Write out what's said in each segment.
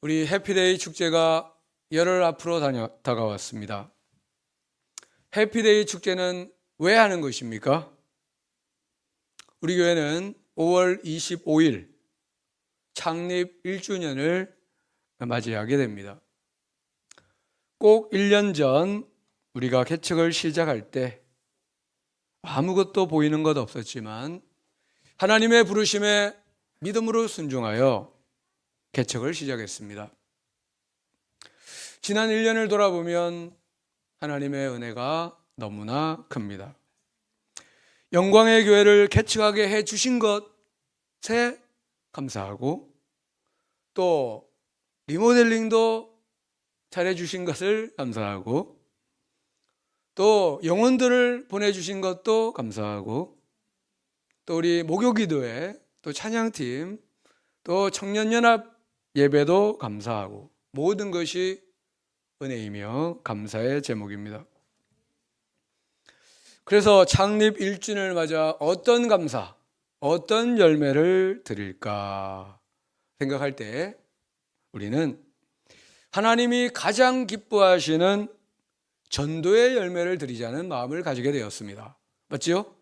우리 해피데이 축제가 열흘 앞으로 다가왔습니다. 해피데이 축제는 왜 하는 것입니까? 우리 교회는 5월 25일 창립 1주년을 맞이하게 됩니다. 꼭 1년 전 우리가 개척을 시작할 때 아무것도 보이는 것 없었지만 하나님의 부르심에 믿음으로 순종하여 개척을 시작했습니다. 지난 1년을 돌아보면 하나님의 은혜가 너무나 큽니다. 영광의 교회를 개척하게 해주신 것에 감사하고 또 리모델링도 잘해주신 것을 감사하고 또 영혼들을 보내주신 것도 감사하고 또 우리 목요기도회 또 찬양팀 또 청년연합 예배도 감사하고 모든 것이 은혜이며 감사의 제목입니다. 그래서 창립 1주년을 맞아 어떤 감사, 어떤 열매를 드릴까 생각할 때 우리는 하나님이 가장 기뻐하시는 전도의 열매를 드리자는 마음을 가지게 되었습니다. 맞지요?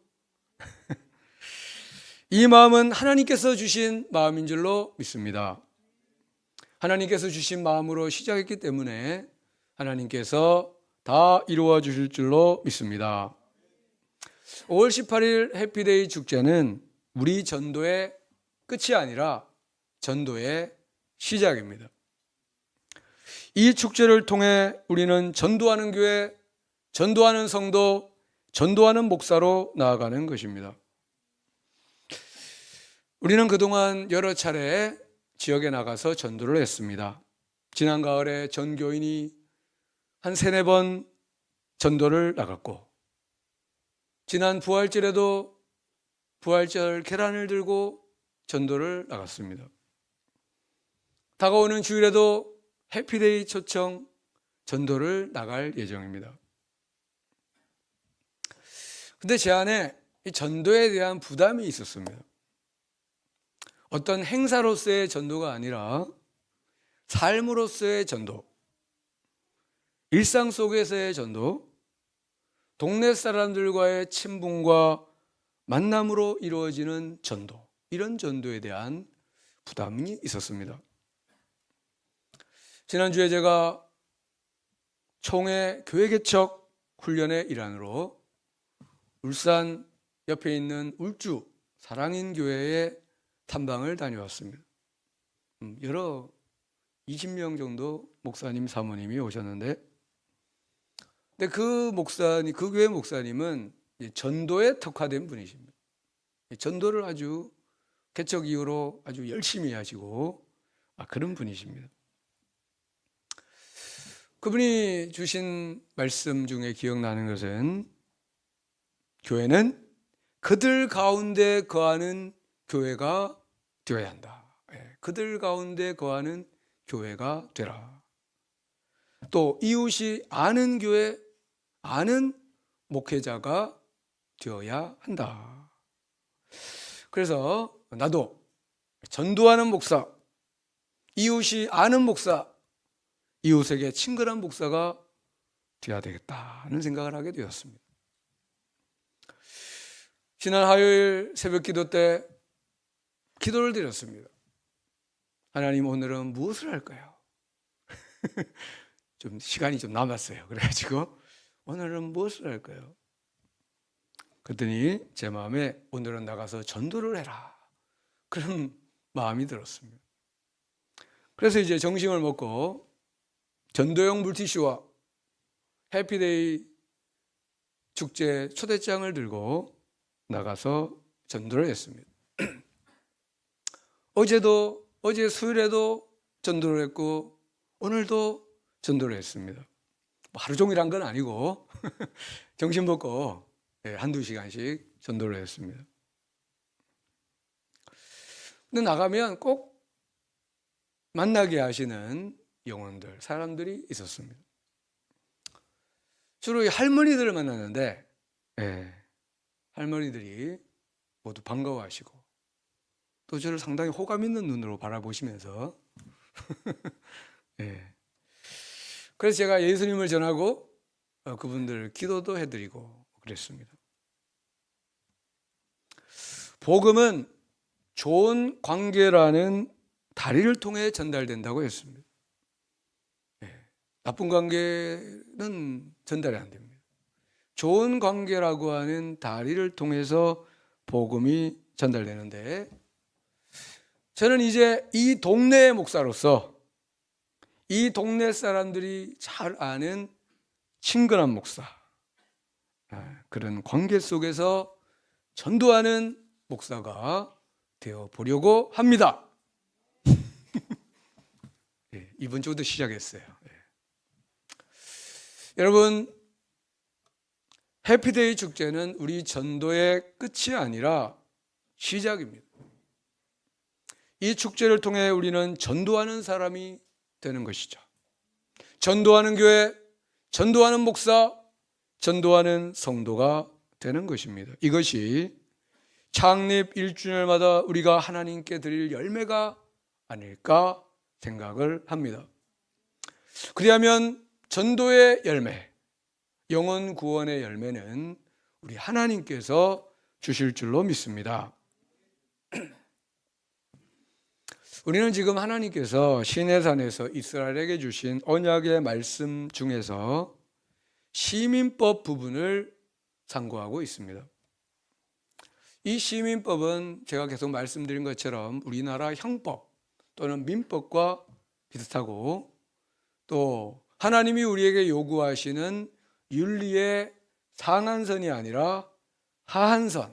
이 마음은 하나님께서 주신 마음인 줄로 믿습니다. 하나님께서 주신 마음으로 시작했기 때문에 하나님께서 다 이루어 주실 줄로 믿습니다. 5월 18일 해피데이 축제는 우리 전도의 끝이 아니라 전도의 시작입니다. 이 축제를 통해 우리는 전도하는 교회, 전도하는 성도, 전도하는 목사로 나아가는 것입니다. 우리는 그동안 여러 차례 지역에 나가서 전도를 했습니다. 지난 가을에 전교인이 한 3-4번 전도를 나갔고 지난 부활절에도 부활절 계란을 들고 전도를 나갔습니다. 다가오는 주일에도 해피데이 초청 전도를 나갈 예정입니다. 근데 제 안에 이 전도에 대한 부담이 있었습니다. 어떤 행사로서의 전도가 아니라 삶으로서의 전도, 일상 속에서의 전도, 동네 사람들과의 친분과 만남으로 이루어지는 전도, 이런 전도에 대한 부담이 있었습니다. 지난주에 제가 총회 교회 개척 훈련의 일환으로 울산 옆에 있는 울주 사랑인 교회에 탐방을 다녀왔습니다. 여러 20명 정도 목사님, 사모님이 오셨는데 근데 그 교회 목사님은 전도에 특화된 분이십니다. 전도를 아주 개척 이후로 아주 열심히 하시고 그런 분이십니다. 그분이 주신 말씀 중에 기억나는 것은 교회는 그들 가운데 거하는 교회가 되어야 한다. 그들 가운데 거하는 교회가 되라. 또 이웃이 아는 교회, 아는 목회자가 되어야 한다. 그래서 나도 전도하는 목사, 이웃이 아는 목사, 이웃에게 친근한 목사가 되어야 되겠다는 생각을 하게 되었습니다. 지난 화요일 새벽 기도 때 기도를 드렸습니다. 하나님, 오늘은 무엇을 할까요? 좀 시간이 좀 남았어요. 그래가지고 오늘은 무엇을 할까요? 그랬더니 제 마음에 오늘은 나가서 전도를 해라, 그런 마음이 들었습니다. 그래서 이제 점심을 먹고 전도용 물티슈와 해피데이 축제 초대장을 들고 나가서 전도를 했습니다. 어제 수요일에도 전도를 했고 오늘도 전도를 했습니다. 하루 종일 한 건 아니고 점심 먹고 1-2시간씩 전도를 했습니다. 근데 나가면 꼭 만나게 하시는 영혼들, 사람들이 있었습니다. 주로 할머니들을 만났는데 할머니들이 모두 반가워하시고 또 저를 상당히 호감 있는 눈으로 바라보시면서 그래서 제가 예수님을 전하고 그분들 기도도 해드리고 그랬습니다. 복음은 좋은 관계라는 다리를 통해 전달된다고 했습니다. 나쁜 관계는 전달이 안 됩니다. 좋은 관계라고 하는 다리를 통해서 복음이 전달되는데, 저는 이제 이 동네의 목사로서 이 동네 사람들이 잘 아는 친근한 목사, 그런 관계 속에서 전도하는 목사가 되어 보려고 합니다. 이번 주부터 시작했어요. 여러분, 해피데이 축제는 우리 전도의 끝이 아니라 시작입니다. 이 축제를 통해 우리는 전도하는 사람이 되는 것이죠. 전도하는 교회, 전도하는 목사, 전도하는 성도가 되는 것입니다. 이것이 창립 1주년마다 우리가 하나님께 드릴 열매가 아닐까 생각을 합니다. 그리하면 전도의 열매, 영혼 구원의 열매는 우리 하나님께서 주실 줄로 믿습니다. 우리는 지금 하나님께서 시내산에서 이스라엘에게 주신 언약의 말씀 중에서 시민법 부분을 상고하고 있습니다. 이 시민법은 제가 계속 말씀드린 것처럼 우리나라 형법 또는 민법과 비슷하고, 또 하나님이 우리에게 요구하시는 윤리의 상한선이 아니라 하한선,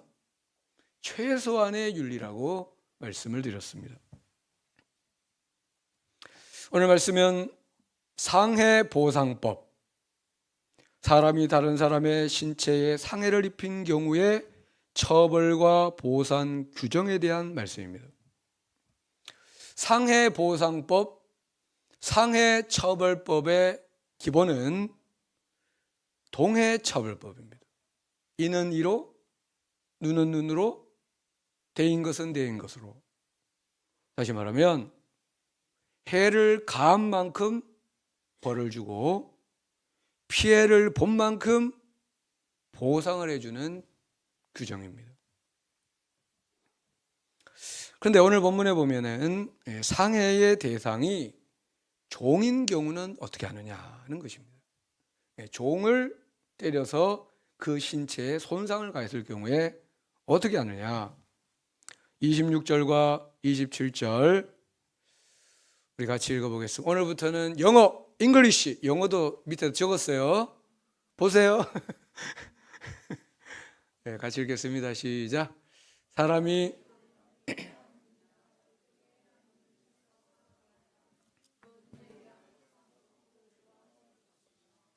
최소한의 윤리라고 말씀을 드렸습니다. 오늘 말씀은 상해보상법, 사람이 다른 사람의 신체에 상해를 입힌 경우에 처벌과 보상 규정에 대한 말씀입니다. 상해보상법, 상해처벌법의 기본은 동해처벌법입니다. 이는 이로, 눈은 눈으로, 대인 것은 대인 것으로. 다시 말하면 해를 가한 만큼 벌을 주고 피해를 본 만큼 보상을 해주는 규정입니다. 그런데 오늘 본문에 보면은 상해의 대상이 종인 경우는 어떻게 하느냐는 것입니다. 종을 때려서 그 신체에 손상을 가했을 경우에 어떻게 하느냐. 26절과 27절 우리 같이 읽어보겠습니다. 오늘부터는 영어, 잉글리시, 영어도 밑에 적었어요. 보세요. 네, 같이 읽겠습니다. 시작. 사람이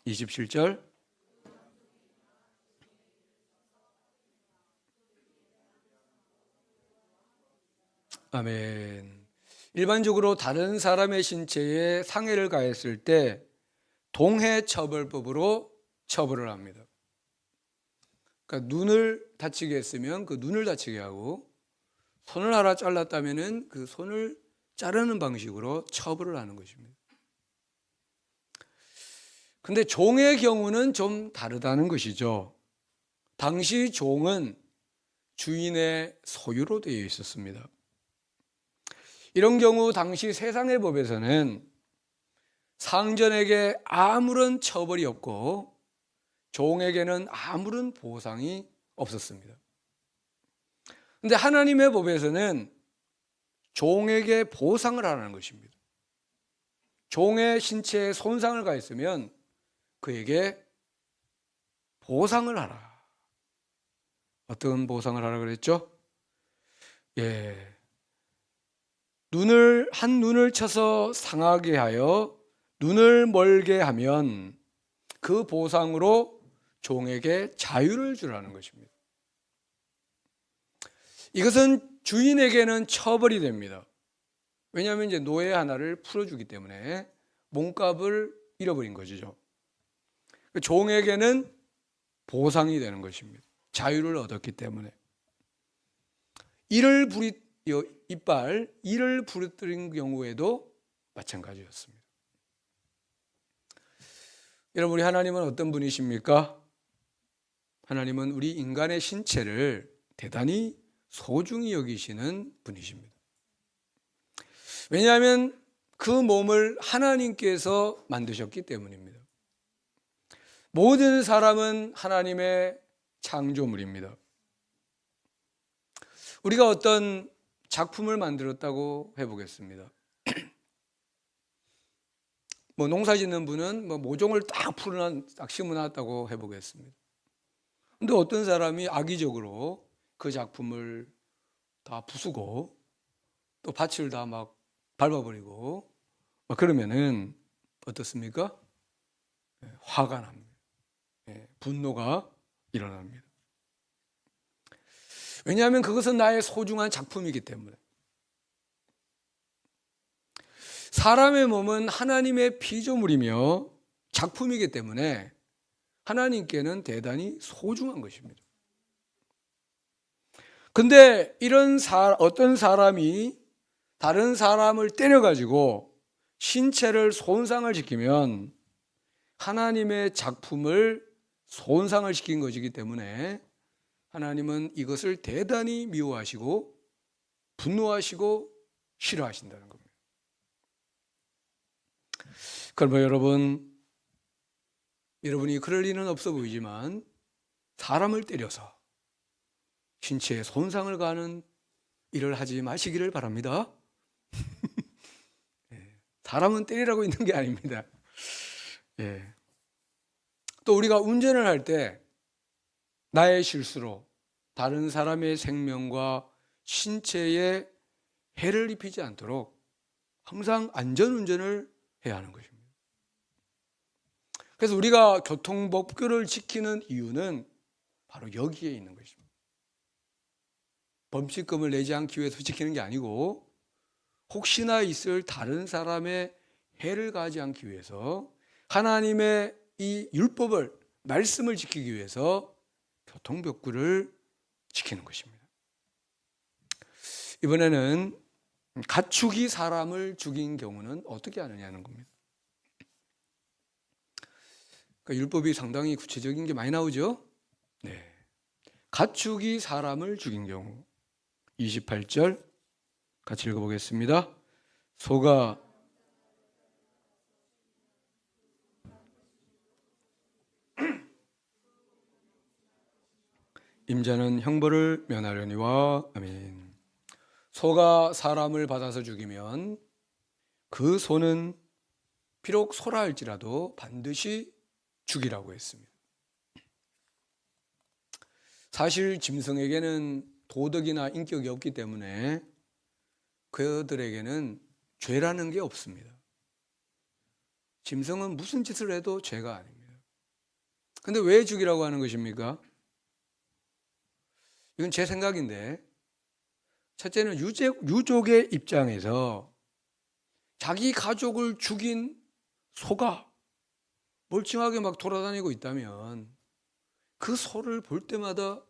27절. 아멘. 일반적으로 다른 사람의 신체에 상해를 가했을 때 동해처벌법으로 처벌을 합니다. 그러니까 눈을 다치게 했으면 그 눈을 다치게 하고, 손을 하나 잘랐다면은 그 손을 자르는 방식으로 처벌을 하는 것입니다. 근데 종의 경우는 좀 다르다는 것이죠. 당시 종은 주인의 소유로 되어 있었습니다. 이런 경우 당시 세상의 법에서는 상전에게 아무런 처벌이 없고 종에게는 아무런 보상이 없었습니다. 그런데 하나님의 법에서는 종에게 보상을 하라는 것입니다. 종의 신체에 손상을 가했으면 그에게 보상을 하라. 어떤 보상을 하라 그랬죠? 한 눈을 쳐서 상하게 하여 눈을 멀게 하면 그 보상으로 종에게 자유를 주라는 것입니다. 이것은 주인에게는 처벌이 됩니다. 왜냐하면 이제 노예 하나를 풀어주기 때문에 몸값을 잃어버린 것이죠. 종에게는 보상이 되는 것입니다. 자유를 얻었기 때문에. 이를 부르뜨린 경우에도 마찬가지였습니다. 여러분, 우리 하나님은 어떤 분이십니까? 하나님은 우리 인간의 신체를 대단히 소중히 여기시는 분이십니다. 왜냐하면 그 몸을 하나님께서 만드셨기 때문입니다. 모든 사람은 하나님의 창조물입니다. 우리가 어떤 작품을 만들었다고 해보겠습니다. 농사 짓는 분은 모종을 딱 심어놨다고 해보겠습니다. 근데 어떤 사람이 악의적으로 그 작품을 다 부수고 또 밭을 다 막 밟아버리고 그러면은 어떻습니까? 화가 납니다. 분노가 일어납니다. 왜냐하면 그것은 나의 소중한 작품이기 때문에. 사람의 몸은 하나님의 피조물이며 작품이기 때문에 하나님께는 대단히 소중한 것입니다. 근데 어떤 사람이 다른 사람을 때려가지고 신체를 손상을 시키면 하나님의 작품을 손상을 시킨 것이기 때문에 하나님은 이것을 대단히 미워하시고 분노하시고 싫어하신다는 겁니다. 그러면 여러분이 그럴 리는 없어 보이지만 사람을 때려서 신체에 손상을 가하는 일을 하지 마시기를 바랍니다. 사람은 때리라고 있는 게 아닙니다. 또 우리가 운전을 할 때 나의 실수로 다른 사람의 생명과 신체에 해를 입히지 않도록 항상 안전운전을 해야 하는 것입니다. 그래서 우리가 교통법규를 지키는 이유는 바로 여기에 있는 것입니다. 범칙금을 내지 않기 위해서 지키는 게 아니고 혹시나 있을 다른 사람의 해를 가하지 않기 위해서 하나님의 이 율법을, 말씀을 지키기 위해서 교통법규를 지키는 것입니다. 이번에는 가축이 사람을 죽인 경우는 어떻게 하느냐는 겁니다. 그러니까 율법이 상당히 구체적인 게 많이 나오죠. 가축이 사람을 죽인 경우 28절 같이 읽어보겠습니다. 소가 임자는 형벌을 면하려니와. 아멘. 소가 사람을 받아서 죽이면 그 소는 비록 소라 할지라도 반드시 죽이라고 했습니다. 사실 짐승에게는 도덕이나 인격이 없기 때문에 그들에게는 죄라는 게 없습니다. 짐승은 무슨 짓을 해도 죄가 아닙니다. 근데 왜 죽이라고 하는 것입니까? 이건 제 생각인데, 첫째는 유족의 입장에서 자기 가족을 죽인 소가 멀쩡하게 막 돌아다니고 있다면 그 소를 볼 때마다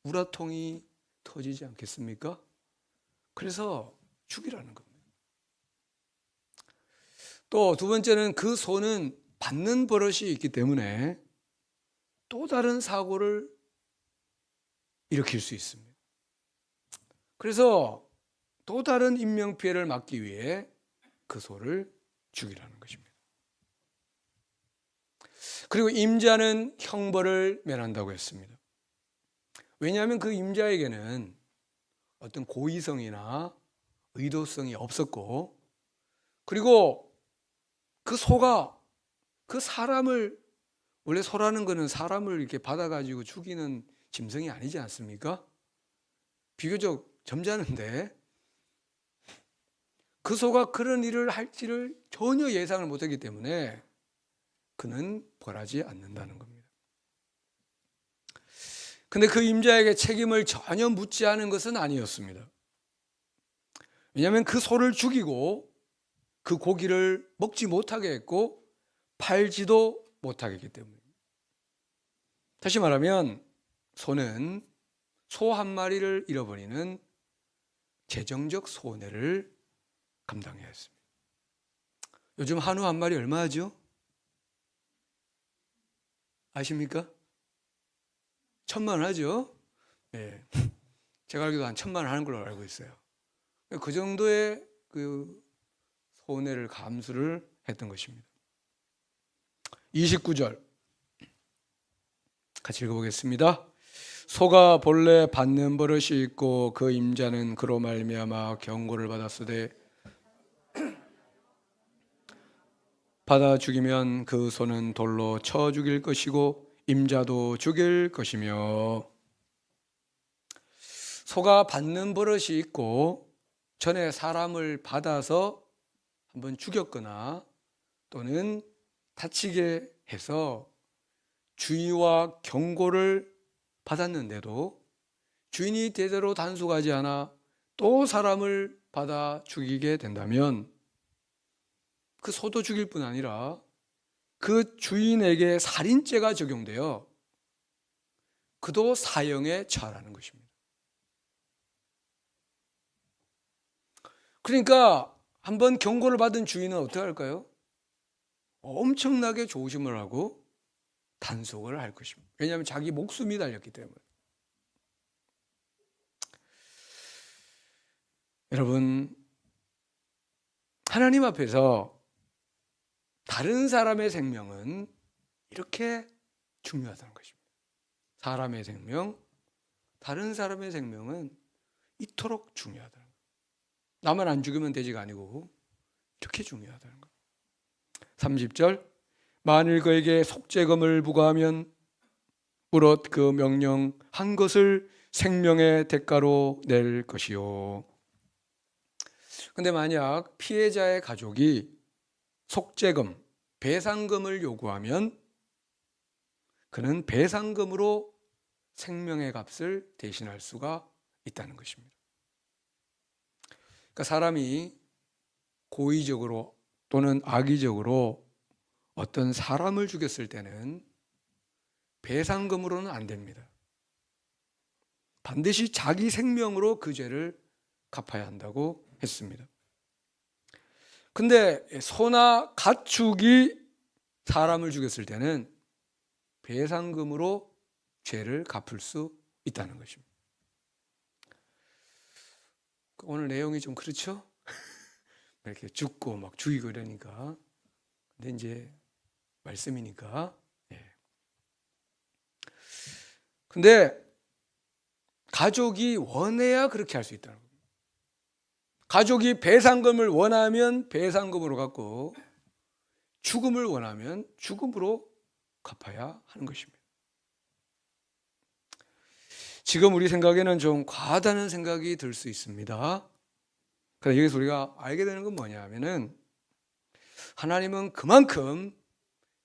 우라통이 터지지 않겠습니까? 그래서 죽이라는 겁니다. 또 두 번째는 그 소는 받는 버릇이 있기 때문에 또 다른 사고를 일으킬 수 있습니다. 그래서 또 다른 인명피해를 막기 위해 그 소를 죽이라는 것입니다. 그리고 임자는 형벌을 면한다고 했습니다. 왜냐하면 그 임자에게는 어떤 고의성이나 의도성이 없었고, 그리고 그 소가 그 사람을, 원래 소라는 거는 사람을 이렇게 받아가지고 죽이는 짐승이 아니지 않습니까? 비교적 점잖은데 그 소가 그런 일을 할지를 전혀 예상을 못했기 때문에 그는 벌하지 않는다는 겁니다. 근데 그 임자에게 책임을 전혀 묻지 않은 것은 아니었습니다. 왜냐하면 그 소를 죽이고 그 고기를 먹지 못하게 했고 팔지도 못하게 했기 때문입니다. 다시 말하면 소는 소 한 마리를 잃어버리는 재정적 손해를 감당해야 했습니다. 요즘 한우 한 마리 얼마 하죠? 아십니까? 1,000만 원 하죠? 예. 제가 알기로 한 1,000만 원 하는 걸로 알고 있어요. 그 정도의 그 손해를 감수를 했던 것입니다. 29절 같이 읽어보겠습니다. 소가 본래 받는 버릇이 있고 그 임자는 그로 말미암아 경고를 받았으되 받아 죽이면 그 소는 돌로 쳐 죽일 것이고 임자도 죽일 것이며. 소가 받는 버릇이 있고 전에 사람을 받아서 한번 죽였거나 또는 다치게 해서 주의와 경고를 받았는데도 주인이 제대로 단속하지 않아 또 사람을 받아 죽이게 된다면 그 소도 죽일 뿐 아니라 그 주인에게 살인죄가 적용되어 그도 사형에 처하라는 것입니다. 그러니까 한번 경고를 받은 주인은 어떻게 할까요? 엄청나게 조심을 하고 단속을 할 것입니다. 왜냐하면 자기 목숨이 달렸기 때문에. 여러분, 하나님 앞에서 다른 사람의 생명은 이렇게 중요하다는 것입니다. 사람의 생명, 다른 사람의 생명은 이토록 중요하다는 거예요. 나만 안 죽으면 되지가 아니고 이렇게 중요하다는 거예요. 30절, 만일 그에게 속죄금을 부과하면 무릇 그 명령한 것을 생명의 대가로 낼 것이요. 근데 만약 피해자의 가족이 속죄금, 배상금을 요구하면 그는 배상금으로 생명의 값을 대신할 수가 있다는 것입니다. 그러니까 사람이 고의적으로 또는 악의적으로 어떤 사람을 죽였을 때는 배상금으로는 안 됩니다. 반드시 자기 생명으로 그 죄를 갚아야 한다고 했습니다. 근데 소나 가축이 사람을 죽였을 때는 배상금으로 죄를 갚을 수 있다는 것입니다. 오늘 내용이 좀 그렇죠? 이렇게 죽고 막 죽이고 이러니까. 근데 이제 말씀이니까. 근데 가족이 원해야 그렇게 할 수 있다는 겁니다. 가족이 배상금을 원하면 배상금으로 갚고 죽음을 원하면 죽음으로 갚아야 하는 것입니다. 지금 우리 생각에는 좀 과하다는 생각이 들 수 있습니다. 그래서 여기서 우리가 알게 되는 건 뭐냐 하면은 하나님은 그만큼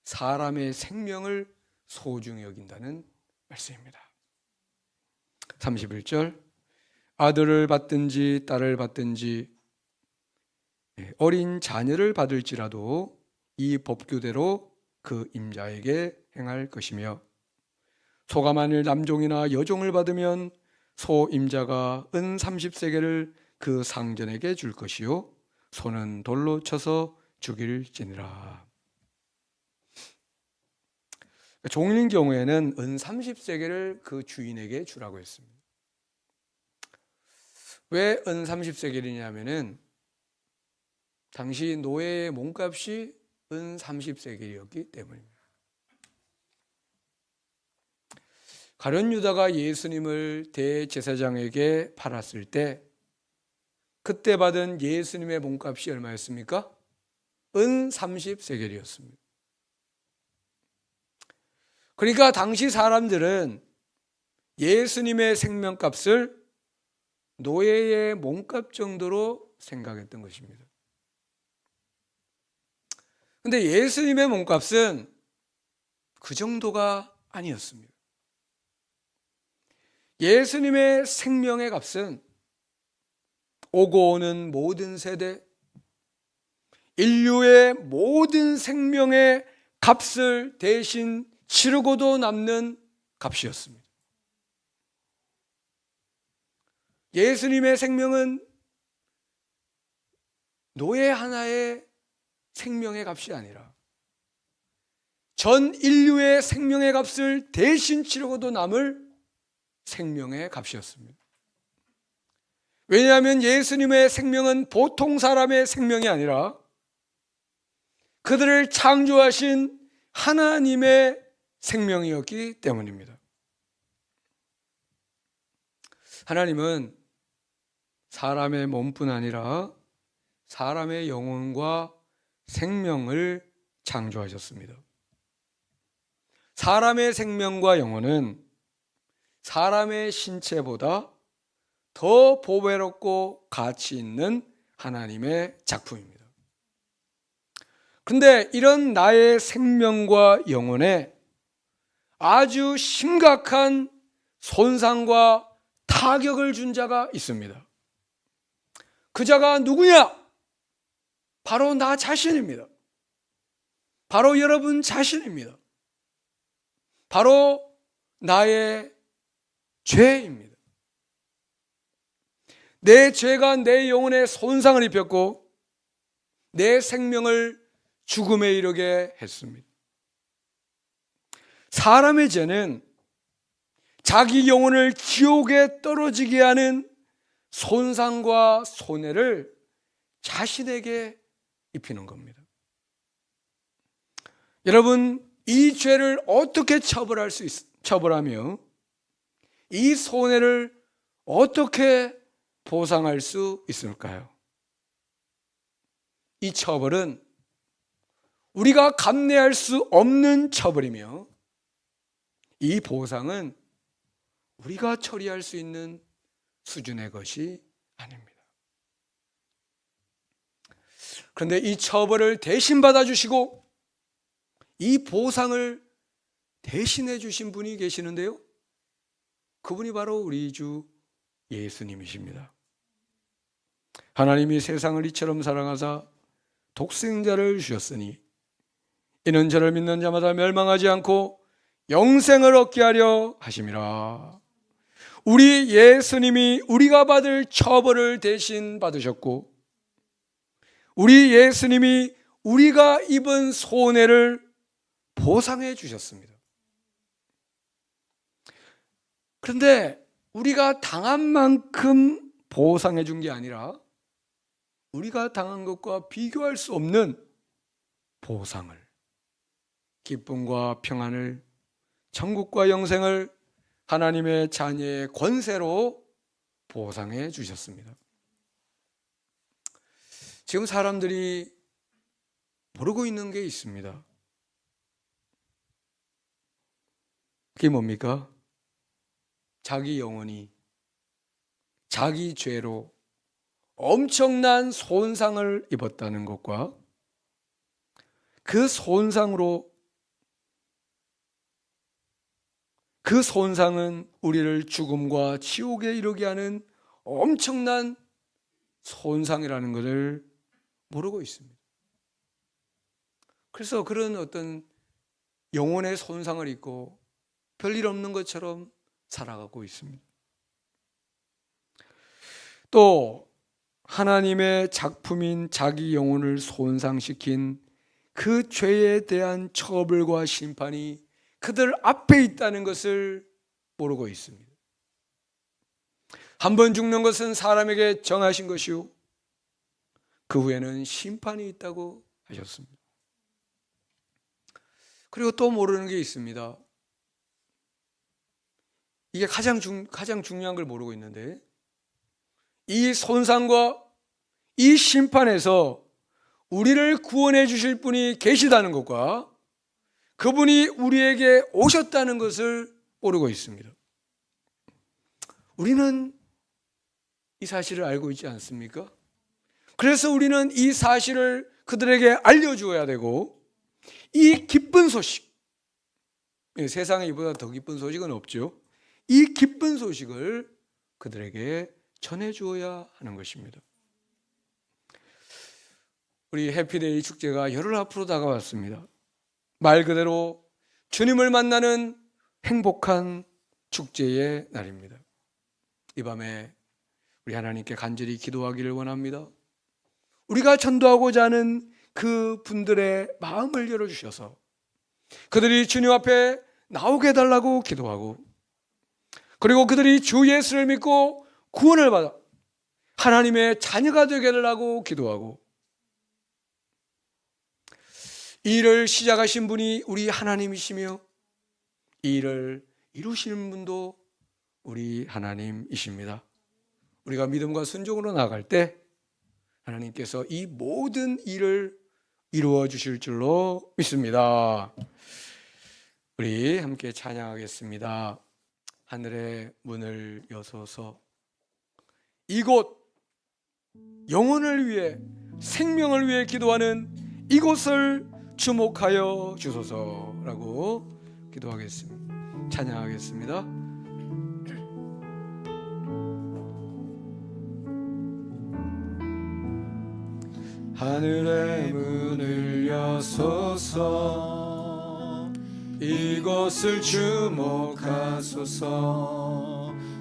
사람의 생명을 소중히 여긴다는 말씀입니다. 31절, 아들을 받든지 딸을 받든지 어린 자녀를 받을지라도 이 법규대로 그 임자에게 행할 것이며 소가 만일 남종이나 여종을 받으면 소 임자가 은 30세겔을 그 상전에게 줄 것이요 소는 돌로 쳐서 죽일지니라. 종인 경우에는 은 30세겔을 그 주인에게 주라고 했습니다. 왜 은 30세겔이냐면은 당시 노예의 몸값이 은 30세겔이었기 때문입니다. 가룟 유다가 예수님을 대제사장에게 팔았을 때 그때 받은 예수님의 몸값이 얼마였습니까? 은 30세겔이었습니다. 그러니까 당시 사람들은 예수님의 생명값을 노예의 몸값 정도로 생각했던 것입니다. 그런데 예수님의 몸값은 그 정도가 아니었습니다. 예수님의 생명의 값은 오고 오는 모든 세대, 인류의 모든 생명의 값을 대신 치르고도 남는 값이었습니다. 예수님의 생명은 노예 하나의 생명의 값이 아니라 전 인류의 생명의 값을 대신 치르고도 남을 생명의 값이었습니다. 왜냐하면 예수님의 생명은 보통 사람의 생명이 아니라 그들을 창조하신 하나님의 생명이었기 때문입니다. 하나님은 사람의 몸뿐 아니라 사람의 영혼과 생명을 창조하셨습니다. 사람의 생명과 영혼은 사람의 신체보다 더 보배롭고 가치 있는 하나님의 작품입니다. 그런데 이런 나의 생명과 영혼에 아주 심각한 손상과 타격을 준 자가 있습니다. 그 자가 누구냐? 바로 나 자신입니다. 바로 여러분 자신입니다. 바로 나의 죄입니다. 내 죄가 내 영혼에 손상을 입혔고 내 생명을 죽음에 이르게 했습니다. 사람의 죄는 자기 영혼을 지옥에 떨어지게 하는 손상과 손해를 자신에게 입히는 겁니다. 여러분, 이 죄를 어떻게 처벌하며 이 손해를 어떻게 보상할 수 있을까요? 이 처벌은 우리가 감내할 수 없는 처벌이며 이 보상은 우리가 처리할 수 있는 수준의 것이 아닙니다. 그런데 이 처벌을 대신 받아주시고 이 보상을 대신해 주신 분이 계시는데요, 그분이 바로 우리 주 예수님이십니다. 하나님이 세상을 이처럼 사랑하사 독생자를 주셨으니 이는 저를 믿는 자마다 멸망하지 않고 영생을 얻게 하려 하심이라. 우리 예수님이 우리가 받을 처벌을 대신 받으셨고 우리 예수님이 우리가 입은 손해를 보상해 주셨습니다. 그런데 우리가 당한 만큼 보상해 준 게 아니라 우리가 당한 것과 비교할 수 없는 보상을, 기쁨과 평안을, 천국과 영생을 하나님의 자녀의 권세로 보상해 주셨습니다. 지금 사람들이 모르고 있는 게 있습니다. 그게 뭡니까? 자기 영혼이 자기 죄로 엄청난 손상을 입었다는 것과 그 손상은 우리를 죽음과 지옥에 이르게 하는 엄청난 손상이라는 것을 모르고 있습니다. 그래서 그런 어떤 영혼의 손상을 입고 별일 없는 것처럼 살아가고 있습니다. 또 하나님의 작품인 자기 영혼을 손상시킨 그 죄에 대한 처벌과 심판이 그들 앞에 있다는 것을 모르고 있습니다. 한 번 죽는 것은 사람에게 정하신 것이요 그 후에는 심판이 있다고 하셨습니다. 그리고 또 모르는 게 있습니다. 이게 가장 중요한 걸 모르고 있는데, 이 손상과 이 심판에서 우리를 구원해 주실 분이 계시다는 것과 그분이 우리에게 오셨다는 것을 모르고 있습니다. 우리는 이 사실을 알고 있지 않습니까? 그래서 우리는 이 사실을 그들에게 알려주어야 되고, 이 기쁜 소식, 세상에 이보다 더 기쁜 소식은 없죠. 이 기쁜 소식을 그들에게 전해주어야 하는 것입니다. 우리 해피데이 축제가 열흘 앞으로 다가왔습니다. 말 그대로 주님을 만나는 행복한 축제의 날입니다. 이 밤에 우리 하나님께 간절히 기도하기를 원합니다. 우리가 전도하고자 하는 그 분들의 마음을 열어주셔서 그들이 주님 앞에 나오게 해달라고 기도하고, 그리고 그들이 주 예수를 믿고 구원을 받아 하나님의 자녀가 되게 해달라고 기도하고, 이 일을 시작하신 분이 우리 하나님이시며 이 일을 이루시는 분도 우리 하나님이십니다. 우리가 믿음과 순종으로 나아갈 때 하나님께서 이 모든 일을 이루어 주실 줄로 믿습니다. 우리 함께 찬양하겠습니다. 하늘의 문을 여소서. 이곳 영혼을 위해, 생명을 위해 기도하는 이곳을 주목하여 주소서라고 기도하겠습니다. 찬양하겠습니다. 하늘의 문을 여소서. 이곳을 주목하소서.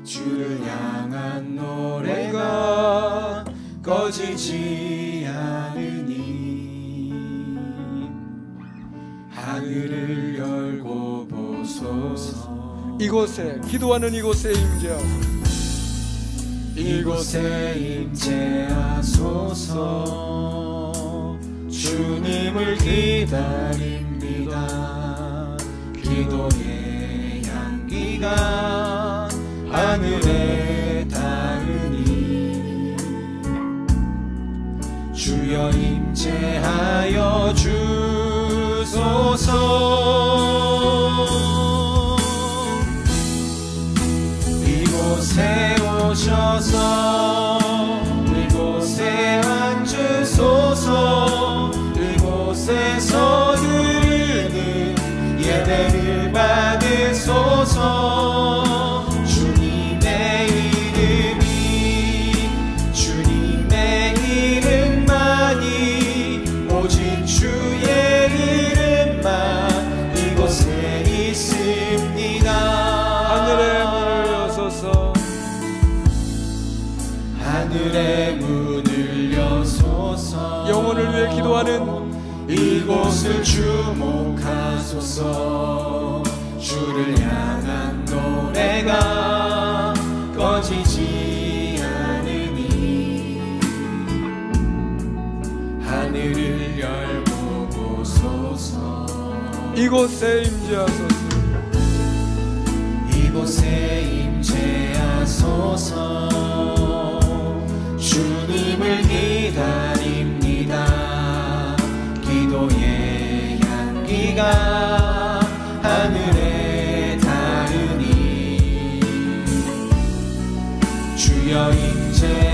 주를 향한 노래가 꺼지지 않으니 하늘을 열고 보소서. 이곳에, 기도하는 이곳에 임재하소서. 이곳에 임재하소서. 주님을 기다립니다. 기도의 향기가 하늘에 닿으니 주여 임재하여 주소서. 이곳에 오셔서 이곳에 앉으소서. 이곳에서 드리는 예배를 받으소서. 주님의 이름이, 주님의 이름만이, 오직 주의 이름만 이곳에 있습니다. 하늘의 문을 여소서. 하늘의 문을 여소서. 영혼을 위해 기도하는 이곳을 주목하소서. 주를 향한 노래가 꺼지지 않으니 하늘을 열고 보소서. 이곳에 임재하소서. 이곳에 임재하소서. 주님을 기다립니다. 기도의 향기가 하늘에 닿으니 주여 임재